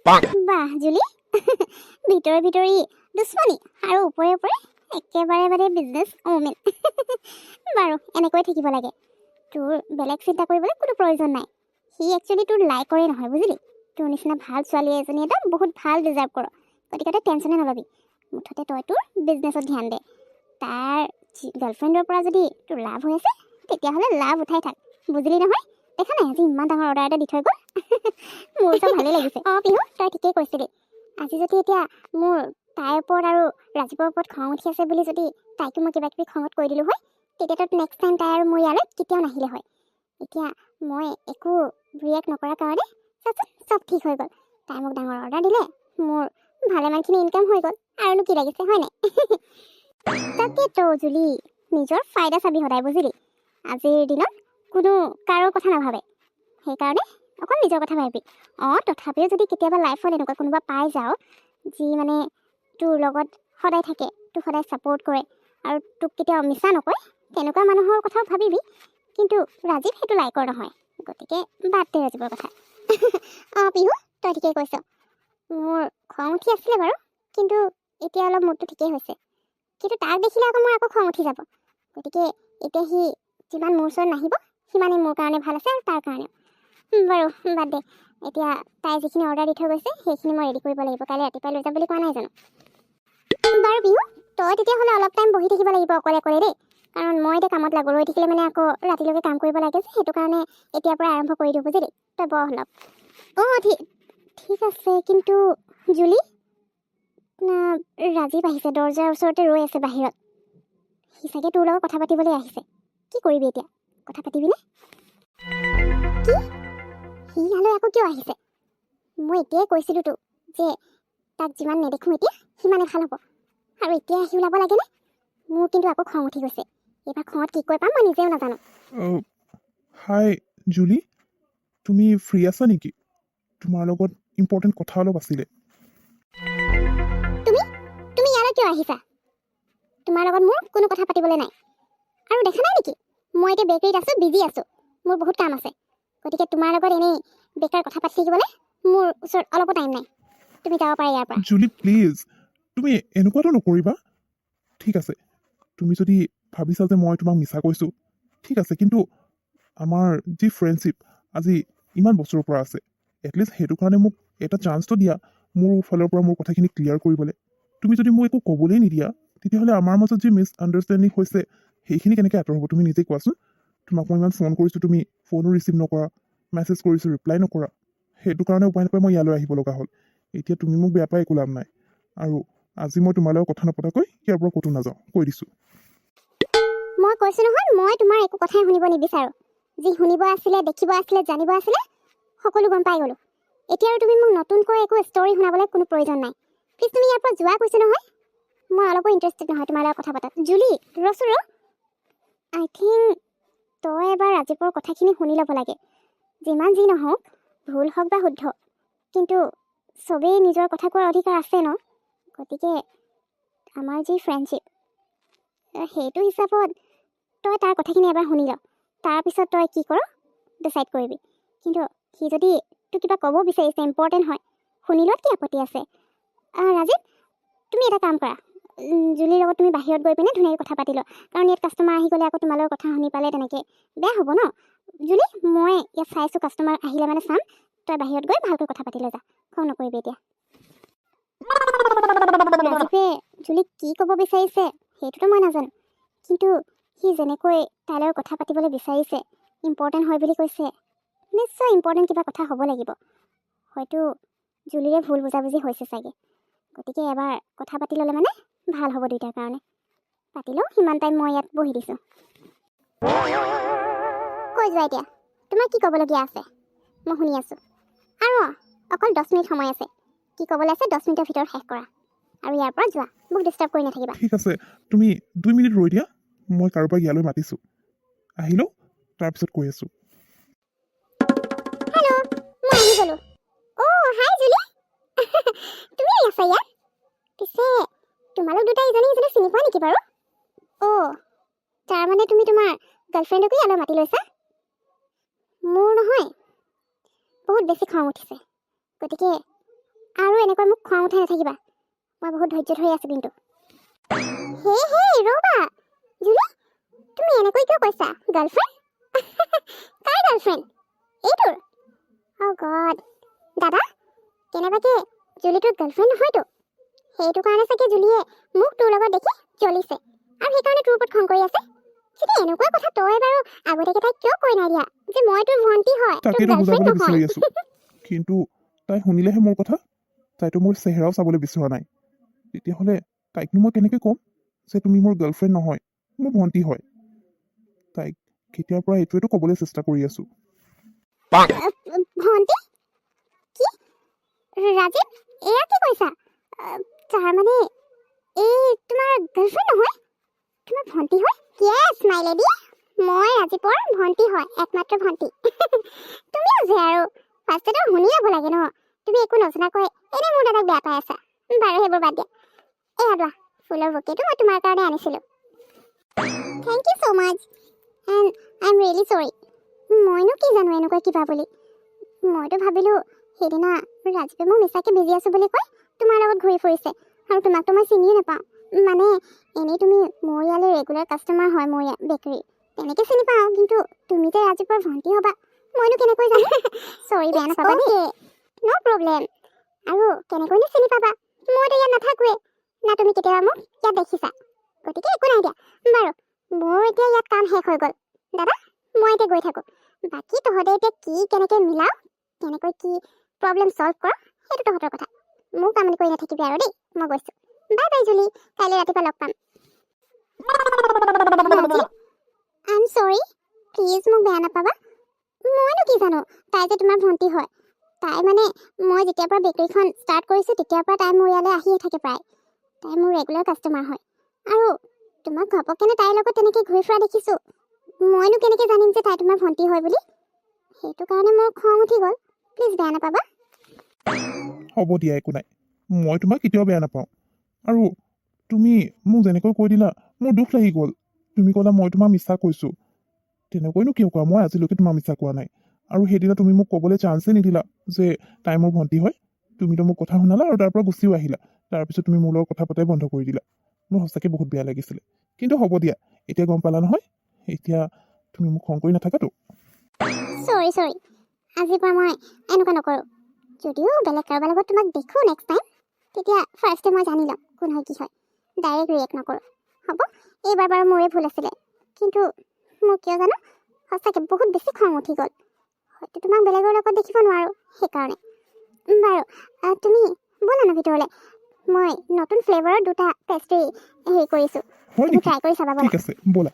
বাহ জুলি ভিতৰে ভিতৰি দুশ্মনী আৰু ওপৰে ওপৰে একেবাৰে মানে বিজনেছ ওমেন বাৰু এনেকৈ থাকিব লাগে তোৰ বেলেগ চিন্তা কৰিবলৈ কোনো প্ৰয়োজন নাই সি একচুৱেলি তোৰ লাইকৰে নহয় বুজিলি তোৰ নিচিনা ভাল ছোৱালী এজনী এটা বহুত ভাল ডিজাৰ্ভ কৰ গতিকে তই টেনশ্যনে নলবি মুঠতে তই তোৰ বিজনেছত ধ্যান দে তাৰ গাৰ্লফ্ৰেণ্ডৰ পৰা যদি তোৰ লাভ হৈ আছে তেতিয়াহ'লে লাভ উঠাই থাক বুজিলি নহয় দেখা নাই আজি ইমান ডাঙৰ অৰ্ডাৰ এটা দি থৈ গ'ল মোৰ তো ভালেই লাগিছে পিহু তই ঠিকেই কৈছিলি আজি যদি এতিয়া মোৰ তাইৰ ওপৰত আৰু ৰাজীৱৰ ওপৰত খং উঠি আছে বুলি যদি তাইকো মই কিবা কিবি খঙত কৈ দিলোঁ হয় তেতিয়াতো নেক্সট টাইম তাই আৰু মোৰ ইয়ালৈ কেতিয়াও নাহিলে হয় এতিয়া মই একো ৰিয়েক্ট নকৰাৰ কাৰণে চব ঠিক হৈ গ'ল তাই মোক ডাঙৰ অৰ্ডাৰ দিলে মোৰ ভালেমানখিনি ইনকাম হৈ গ'ল আৰুনো কি লাগিছে হয় নাই তাকেতো জুলি নিজৰ ফাইদা চাবি সদায় বুজিলি আজিৰ দিনত কোনো কাৰো কথা নাভাবে সেইকাৰণে অকল নিজৰ কথা ভাবি তথাপিও যদি কেতিয়াবা লাইফত এনেকুৱা কোনোবা পাই যাওঁ যি মানে তোৰ লগত সদায় থাকে তোক সদায় ছাপোৰ্ট কৰে আৰু তোক কেতিয়াও মিছা নকয় তেনেকুৱা মানুহৰ কথাও ভাবিবি কিন্তু ৰাজীৱ সেইটো লাইকৰ নহয় গতিকে বাদ দে ৰাজীৱৰ কথা পিহু তই ঠিকেই কৈছ মোৰ খং উঠি আছিলে বাৰু কিন্তু এতিয়া অলপ মুডটো ঠিকেই হৈছে কিন্তু তাক দেখিলে আকৌ মোৰ আকৌ খং উঠি যাব গতিকে এতিয়া সি যিমান মোৰ ওচৰত নাহিব সিমানেই মোৰ কাৰণে ভাল আছে আৰু তাৰ কাৰণেও বাৰু বাদ দে এতিয়া তাই যিখিনি অৰ্ডাৰ দি থৈ গৈছে সেইখিনি মই ৰেডি কৰিব লাগিব কাইলৈ ৰাতিপুৱাই লৈ যাম বুলি কোৱা নাই জানো বাৰু বিহু তই তেতিয়াহ'লে অলপ টাইম বহি থাকিব লাগিব অকলে অকলে দেই কাৰণ মই এতিয়া কামত লাগো ৰৈ থাকিলে মানে আকৌ ৰাতিলৈকে কাম কৰিব লাগে যে সেইটো কাৰণে এতিয়াৰ পৰা আৰম্ভ কৰি দিওঁ বুজিলি তই বহ অলপ ঠিক আছে কিন্তু জুলি ৰাজীৱ আহিছে দৰজাৰ ওচৰতে ৰৈ আছে বাহিৰত সি চাগে তোৰ লগত কথা পাতিবলৈ আহিছে কি কৰিবি এতিয়া কথা পাতিবিনে কি সি ইয়ালৈ আকৌ কিয় আহিছে মই এতিয়াই কৈছিলোঁ তো যে তাক যিমান নেদেখোঁ এতিয়া সিমানে ভাল হ'ব আৰু এতিয়া আহি ওলাব লাগেনে মোৰ কিন্তু আকৌ খং উঠি গৈছে এইবাৰ খঙত কি কৈ পাম মই নিজেও নাজানো হাই জুলি তুমি ফ্ৰী আছা নেকি তোমাৰ লগত ইম্পৰ্টেণ্ট কথা অলপ আছিলে তুমি ইয়ালৈ কিয় আহিছা তোমাৰ লগত মোৰ কোনো কথা পাতিবলৈ নাই আৰু দেখা নাই নেকি মই এতিয়া বেকাৰীত আছোঁ বিজি আছোঁ মোৰ বহুত কাম আছে গতিকে তোমাৰ লগত এনেই বেকাৰ কথা পাতি থাকিবলৈ মোৰ ওচৰত অলপো টাইম নাই তুমি যাব পাৰা ইয়াৰ পৰা জুলি প্লিজ তুমি এনেকুৱাটো নকৰিবা ঠিক আছে তুমি যদি ভাবিছা যে মই তোমাক মিছা কৈছোঁ ঠিক আছে কিন্তু আমাৰ যি ফ্ৰেণ্ডশ্বিপ আজি ইমান বছৰৰ পৰা আছে এটলিষ্ট সেইটো কাৰণে মোক এটা চান্সটো দিয়া মোৰ ফালৰ পৰা মোৰ কথাখিনি ক্লিয়াৰ কৰিবলৈ তুমি যদি মোক একো ক'বলৈ নিদিয়া তেতিয়াহ'লে আমাৰ মাজত যি মিছ আণ্ডাৰষ্টেণ্ডিং হৈছে সেইখিনি কেনেকৈ আঁতৰ হ'ব তুমি নিজে কোৱাচোন তোমাক মই ইমান ফোন কৰিছোঁ তুমি ফোনো ৰিচিভ নকৰা মেছেজ কৰিছোঁ ৰিপ্লাই নকৰা সেইটো কাৰণে উপায় নাপাই মই ইয়ালৈ আহিব লগা হ'ল এতিয়া তুমি মোক বেয়া পাই একো লাভ নাই আৰু আজি মই তোমাৰ লগত কথা নপতাকৈ ইয়াৰ পৰা ক'তো নাযাওঁ কৈ দিছোঁ মই কৈছোঁ নহয় মই তোমাৰ একো কথাই শুনিব নিবিচাৰোঁ যি শুনিব আছিলে দেখিব আছিলে জানিব আছিলে সকলো গম পাই গ'লোঁ এতিয়া আৰু তুমি মোক নতুনকৈ একো ষ্টৰি শুনাবলৈ কোনো প্ৰয়োজন নাই প্লিজ তুমি ইয়াৰ পৰা যোৱা কৈছোঁ নহয় মই অলপো ইণ্টাৰেষ্টেড নহয় তোমাৰ লগত কথা পতাত জুলি ৰচোন আই থিংক তই এবাৰ ৰাজীৱৰ কথাখিনি শুনি ল'ব লাগে যিমান যি নহওক ভুল হওক বা শুদ্ধ কিন্তু চবেই নিজৰ কথা কোৱাৰ অধিকাৰ আছে ন গতিকে আমাৰ যি ফ্ৰেণ্ডশ্বিপ সেইটো হিচাপত তই তাৰ কথাখিনি এবাৰ শুনি ল তাৰপিছত তই কি কৰ ডিচাইড কৰিবি কিন্তু সি যদি তোক কিবা ক'ব বিচাৰিছে ইম্পৰ্টেণ্ট হয় শুনি লোৱাত কি আপত্তি আছে ৰাজীৱ তুমি এটা কাম কৰা জুলিৰ লগত তুমি বাহিৰত গৈ পিনে ধুনীয়াকৈ কথা পাতি লোৱা কাৰণ ইয়াত কাষ্টমাৰ আহি গ'লে আকৌ তোমালোকৰ কথা শুনি পালে তেনেকৈ বেয়া হ'ব ন জুলি মই ইয়াত চাইছোঁ কাষ্টমাৰ আহিলে মানে চাম তই বাহিৰত গৈ ভালকৈ কথা পাতি লৈ যা খং নকৰিবি এতিয়া ৰাজীৱে জুলিক কি ক'ব বিচাৰিছে সেইটোতো মই নাজানো কিন্তু সি যেনেকৈ তাইৰ লগত কথা পাতিবলৈ বিচাৰিছে ইম্পৰ্টেণ্ট হয় বুলি কৈছে নিশ্চয় ইম্পৰ্টেণ্ট কিবা কথা হ'ব লাগিব হয়তো জুলিৰে ভুল বুজাবুজি হৈছে চাগে গতিকে এবাৰ কথা পাতি ল'লে মানে ভাল হ'ব দুইটাৰ কাৰণে পাতি লওঁ সিমান টাইম মই ইয়াত বহি দিছোঁ কৈ যোৱা এতিয়া তোমাৰ কি ক'বলগীয়া আছে মই শুনি আছোঁ আৰু অকল 10 মিনিট সময় আছে কি ক'বলৈ আছে 10 মিনিটৰ ভিতৰত শেষ কৰা আৰু ইয়াৰ পৰা যোৱা মোক ডিষ্টাৰ্ব কৰি নাথাকিবা ঠিক আছে তুমি 2 মিনিট ৰৈ দিয়া মই কাৰোবাক ইয়ালৈ মাতিছোঁ আহি লওঁ তাৰপিছত কৈ আছোঁ হেল্ল' মই আহি গ'লোঁ হাই জুলি তুমি আছা ইয়াত পিছে তোমালোক দুটা ইজনী সিজনী চিনি পোৱা নেকি বাৰু তাৰমানে তুমি তোমাৰ গাৰ্লফ্ৰেণ্ডকো ইয়ালৈ মাতি লৈছা মোৰ নহয় বহুত বেছি খং উঠিছে গতিকে আৰু এনেকৈ মোক খং উঠাই নাথাকিবা মই বহুত ধৈৰ্য ধৰি আছোঁ কিন্তু হে ৰ'বা জুলি তুমি এনেকৈ কিয় কৈছা গাৰ্লফ্ৰেণ্ড কাৰ গাৰ্লফ্ৰেণ্ড এইটোৰ অ' গড দাদা কেনেবাকৈ জুলি তোৰ গাৰ্লফ্ৰেণ্ড নহয়তো সেইটো কাৰণে চাগে জুলিয়ে মোক তোৰ লগত দেখি জ্বলিছে আৰু সেইকাৰণে তোৰ ওপৰত খং কৰি আছে যদি এনেকুৱা কথা তই বাৰু আগতীয়াকৈ তাইক কিয় কৈ নাই দিয়া যে মই তোৰ ভণ্টি হয় তোৰ তাকেতো গাৰ্লফ্ৰেণ্ড বুজাবলৈ বিচাৰি নহয় আছো কিন্তু তাই শুনিলেহে মোৰ কথা তাইতো মোৰ চেহেৰাও চাবলৈ বিচৰা নাই তেতিয়াহ'লে তাইকনো মই কেনেকৈ ক'ম যে তুমি মোৰ গাৰ্লফ্ৰেণ্ড নহয় মোৰ ভণ্টি হয় তাইক কেতিয়াৰ পৰা এইটোৱেতো ক'বলৈ চেষ্টা কৰি আছো ভণ্টি কি ৰাজীৱ এয়া কি কৈছা তাৰমানে এই তোমাৰ গাৰ্লফ্ৰেণ্ড নহয় তোমাৰ ভণ্টি হয় য়েছ মাই লেডি মই ৰাজীৱৰ ভণ্টি হয় একমাত্ৰ ভণ্টি তুমিও যে আৰু ফাৰ্ষ্টতে শুনি ল'ব লাগে ন তুমি একো নজনাকৈ এনেই মোৰ দাদাক বেয়া পাই আছা বাৰু সেইবোৰ বাদ দিয়া এয়া লোৱা ফুলৰ বুকেটো মই তোমাৰ কাৰণে আনিছিলোঁ thank you so' much and I am really sorry মইনো কি জানো এনেকুৱা কিবা বুলি মইতো ভাবিলোঁ সেইদিনা ৰাজীৱে মোক মিছাকৈ বিজি আছোঁ বুলি কৈ তোমাৰ লগত ঘূৰি ফুৰিছে আৰু তোমাকতো মই চিনিয়ে নাপাওঁ মানে এনেই তুমি মোৰ ইয়ালৈ ৰেগুলাৰ কাষ্টমাৰ হয় মোৰ বেকাৰী তেনেকৈ চিনি পাওঁ কিন্তু তুমি যে ৰাজীৱৰ ভণ্টি হ'বা মইনো কেনেকৈ জানো চৰি বেয়া নাপাবা দেই ন' প্ৰব্লেম আৰু কেনেকৈনো চিনি পাবা মইতো ইয়াত নাথাকোৱে না তুমি কেতিয়াবা মোক ইয়াত দেখিছা গতিকে একো নাই দিয়া বাৰু মোৰ এতিয়া ইয়াত কাম শেষ হৈ গ'ল দাদা মই এতিয়া গৈ থাকোঁ বাকী তহঁতে এতিয়া কি কেনেকৈ মিলাও কেনেকৈ কি প্ৰব্লেম চল্ভ কৰ সেইটো তহঁতৰ কথা মোক আমনি কৰি নাথাকিবি আৰু দেই মই গৈছোঁ বাই বাই জুলি কাইলৈ ৰাতিপুৱা লগ পাম আই এম চৰি প্লিজ মোক বেয়া নাপাবা মইনো কি জানো তাই যে তোমাৰ ভণ্টি হয় তাই মানে মই যেতিয়াৰ পৰা বেকাৰীখন ষ্টাৰ্ট কৰিছোঁ তেতিয়াৰ পৰা তাই মোৰ ইয়ালৈ আহিয়ে থাকে প্ৰায় তাই মোৰ ৰেগুলাৰ কাষ্টমাৰ হয় আৰু তোমাক ঘপককেনে তাইৰ লগত তেনেকৈ ঘূৰি ফুৰা দেখিছোঁ মইনো কেনেকৈ জানিম যে তাই তোমাৰ ভণ্টি হয় বুলি সেইটো কাৰণে মোৰ খং উঠি গ'ল প্লিজ বেয়া নাপাবা হ'ব দিয়া একো নাই মই তোমাক কেতিয়াও বেয়া নাপাওঁ আৰু তুমি মোক যেনেকৈ কৈ দিলা মোৰ দুখ লাগি গ'ল তুমি ক'লা মই তোমাক মিছা কৈছোঁ তেনেকৈনো কিয় কোৱা মই আজিলৈকে তোমাক মিছা কোৱা নাই আৰু সেইদিনা তুমি মোক ক'বলৈ চান্সেই নিদিলা যে তাই মোৰ ভণ্টি হয় তুমিতো মোক কথা শুনালা আৰু তাৰ পৰা গুচিও আহিলা তাৰপিছত তুমি মোৰ লগত কথা পতাই বন্ধ কৰি দিলা মোৰ সঁচাকৈ বহুত বেয়া লাগিছিলে কিন্তু হ'ব দিয়া এতিয়া গম পালা নহয় এতিয়া তুমি মোক খং কৰি নাথাকাতো চৰি আজিৰ পৰা মই এনেকুৱা নকৰোঁ যদিও বেলেগ কাৰোবাৰ লগত তোমাক দেখোঁ নেক্সট টাইম তেতিয়া ফাৰ্ষ্টে মই জানি ল'ম কোন হয় কি হয় ডাইৰেক্ট ৰিয়েক্ট নকৰোঁ হ'ব এইবাৰ বাৰু মোৰে ভুল আছিলে কিন্তু মোৰ কিয় জানো সঁচাকৈ বহুত বেছি খং উঠি গ'ল হয়তো তোমাক বেলেগৰ লগত দেখিব নোৱাৰোঁ সেইকাৰণে বাৰু তুমি ব'লা ন ভিতৰলৈ মই নতুন ফ্লেভাৰৰ দুটা পেষ্ট্ৰি হেৰি কৰিছোঁ হয় তুমি নেকি ট্ৰাই কৰি চাবা ব'লা ঠিক আছে ব'লা